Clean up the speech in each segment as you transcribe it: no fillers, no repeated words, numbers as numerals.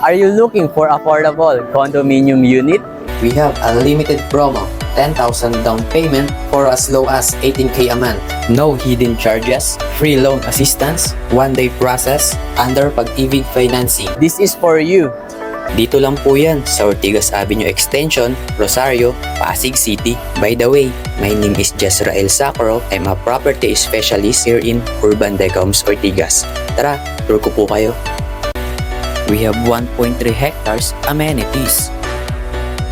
Are you looking for affordable condominium unit? We have a limited promo, 10,000 down payment for as low as 18K a month. No hidden charges, free loan assistance, one-day process, under Pag-ibig financing. This is for you. Dito lang po yan sa Ortigas Avenue Extension, Rosario, Pasig City. By the way, my name is Jezrael Sacro. I'm a property specialist here in Urban Decoms, Ortigas. Tara, tour ko po kayo. We have 1.3 hectares amenities.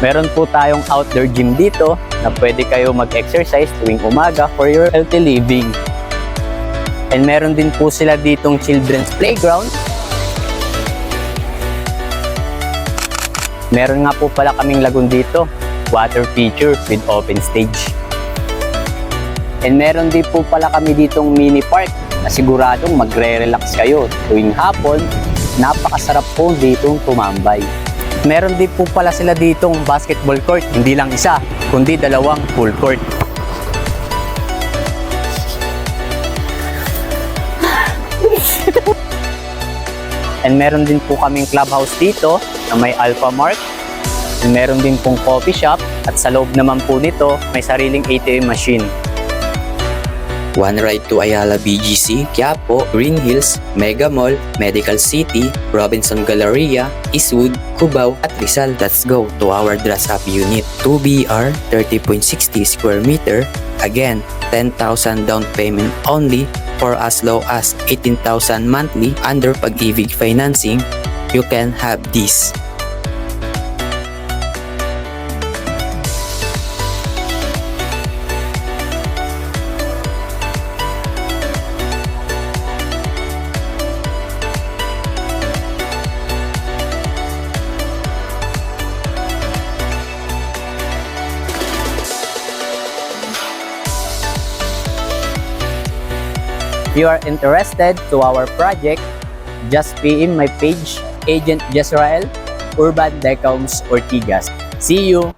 Meron po tayong outdoor gym dito na pwede kayo mag-exercise tuwing umaga for your healthy living. And meron din po sila ditong children's playground. Meron nga po pala kaming lagoon dito, water feature with open stage. And meron din po pala kami ditong mini park na siguradong magre-relax kayo tuwing hapon. Napakasarap po ditong tumambay. Meron din po pala sila ditong basketball court, hindi lang isa, kundi dalawang full court. And meron din po kaming clubhouse dito na may Alphamark. And meron din pong coffee shop at sa loob naman po nito may sariling ATM machine. One ride to Ayala BGC, Quiapo, Green Hills, Mega Mall, Medical City, Robinson Galleria, Eastwood, Cubao at Rizal. Let's go to our dress up unit. 2BR, 30.60 square meter. Again, 10,000 down payment only for as low as 18,000 monthly under Pag-ibig financing. You can have this. If you are interested to our project, just PM my page, Agent Jezrael, Urban Decoms, Ortigas. See you!